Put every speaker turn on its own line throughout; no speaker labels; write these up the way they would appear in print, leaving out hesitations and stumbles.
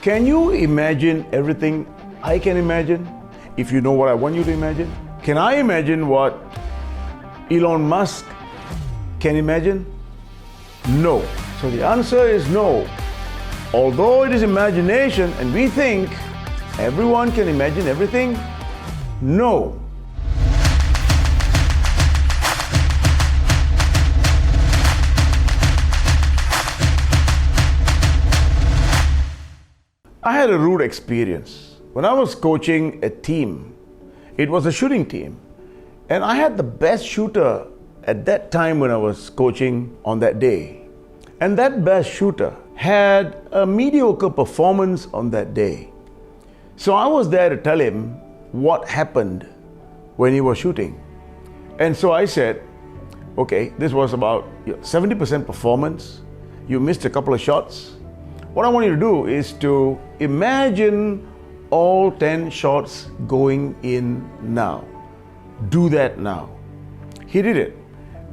Can you imagine everything I can imagine? If you know what I want you to imagine? Can I imagine what Elon Musk can imagine? No. So the answer is no. Although it is imagination and we think everyone can imagine everything, no. I had a rude experience. When I was coaching a team, it was a shooting team, and I had the best shooter at that time when I was coaching on that day. And that best shooter had a mediocre performance on that day. So I was there to tell him what happened when he was shooting. And so I said, okay, this was about 70% performance. You missed a couple of shots. What I want you to do is to imagine all 10 shots going in now. Do that now. He did it.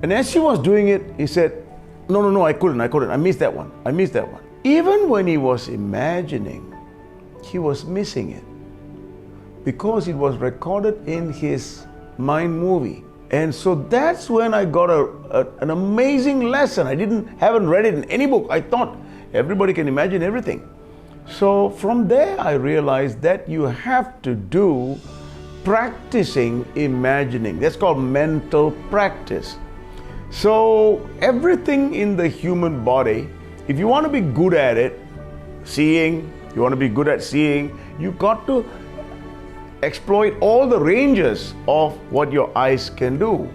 And as he was doing it, he said, no, I couldn't. I missed that one. Even when he was imagining, he was missing it because it was recorded in his mind movie. And so that's when I got an amazing lesson. I haven't read it in any book. I thought everybody can imagine everything. So from there, I realized that you have to do practicing imagining. That's called mental practice. So everything in the human body, if you want to be good at it, you got to exploit all the ranges of what your eyes can do.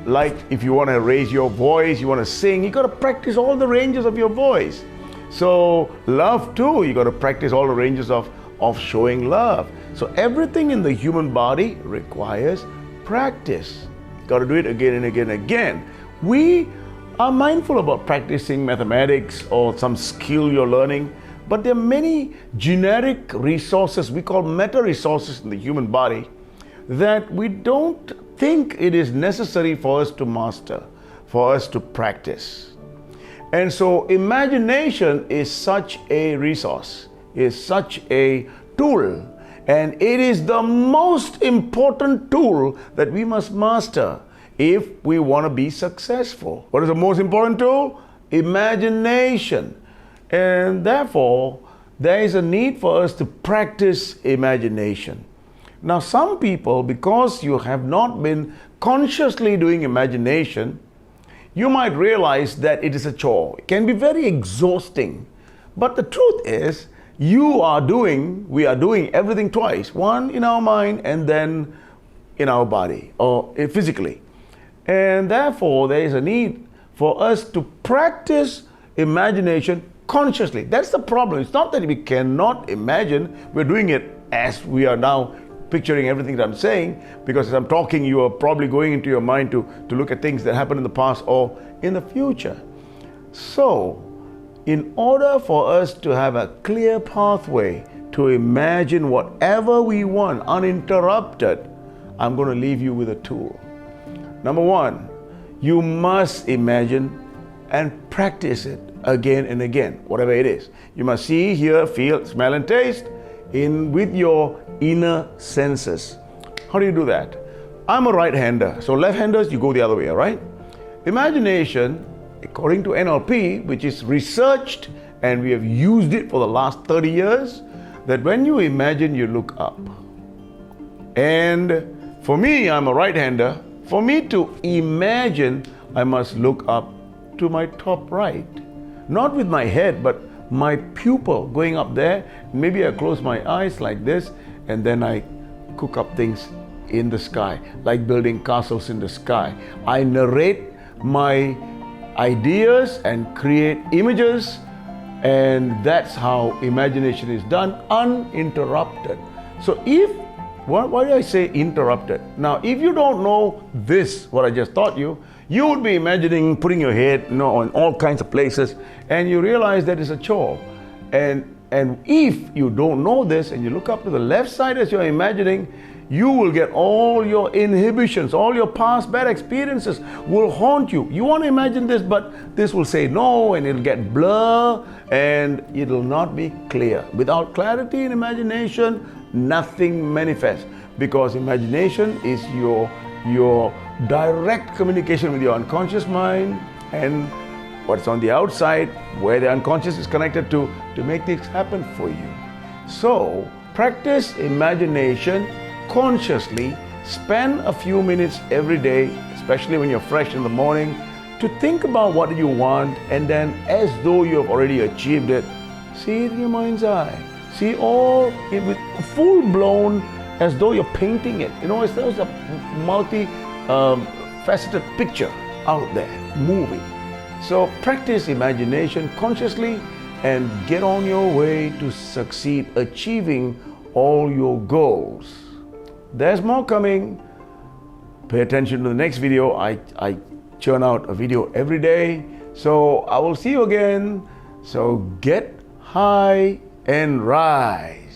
Like if you want to raise your voice, you want to sing, you got to practice all the ranges of your voice. So love too, you got to practice all the ranges of showing love. So everything in the human body requires practice. You got to do it again and again and again. We are mindful about practicing mathematics or some skill you're learning, but there are many generic resources, we call meta resources in the human body, that we don't think it is necessary for us to master, for us to practice. And so imagination is such a resource, is such a tool, and it is the most important tool that we must master if we want to be successful. What is the most important tool? Imagination. And therefore, there is a need for us to practice imagination. Now, some people, because you have not been consciously doing imagination, you might realize that it is a chore. It can be very exhausting. But the truth is, we are doing everything twice. One in our mind and then in our body or physically. And therefore, there is a need for us to practice imagination consciously. That's the problem. It's not that we cannot imagine. We're doing it as we are now picturing everything that I'm saying, because as I'm talking, you are probably going into your mind to look at things that happened in the past or in the future. So, in order for us to have a clear pathway to imagine whatever we want uninterrupted, I'm going to leave you with a tool. Number one, you must imagine and practice it again and again, whatever it is. You must see, hear, feel, smell, and taste with your inner senses. How do you do that? I'm a right-hander, so left-handers, you go the other way, all right? Imagination, according to NLP, which is researched, and we have used it for the last 30 years, that when you imagine, you look up. And for me, I'm a right-hander. For me to imagine, I must look up to my top right. Not with my head, but my pupil going up there. Maybe I close my eyes like this, and then I cook up things in the sky, like building castles in the sky. I narrate my ideas and create images, and that's how imagination is done, uninterrupted. So why do I say interrupted? Now, if you don't know this, what I just taught you, you would be imagining putting your head on all kinds of places, and you realize that it's a chore. And if you don't know this and you look up to the left side as you're imagining, you will get all your inhibitions, all your past bad experiences will haunt you. You want to imagine this, but this will say no, and it'll get blur, and it'll not be clear. Without clarity and imagination, nothing manifests, because imagination is your direct communication with your unconscious mind and what's on the outside, where the unconscious is connected to make things happen for you. So practice imagination consciously. Spend a few minutes every day, especially when you're fresh in the morning, to think about what you want, and then as though you have already achieved it, see it in your mind's eye. See all it with full blown, as though you're painting it. You know, as though it's a faceted picture out there, moving. So practice imagination consciously and get on your way to succeed achieving all your goals. There's more coming. Pay attention to the next video. I churn out a video every day. So I will see you again. So get high and rise.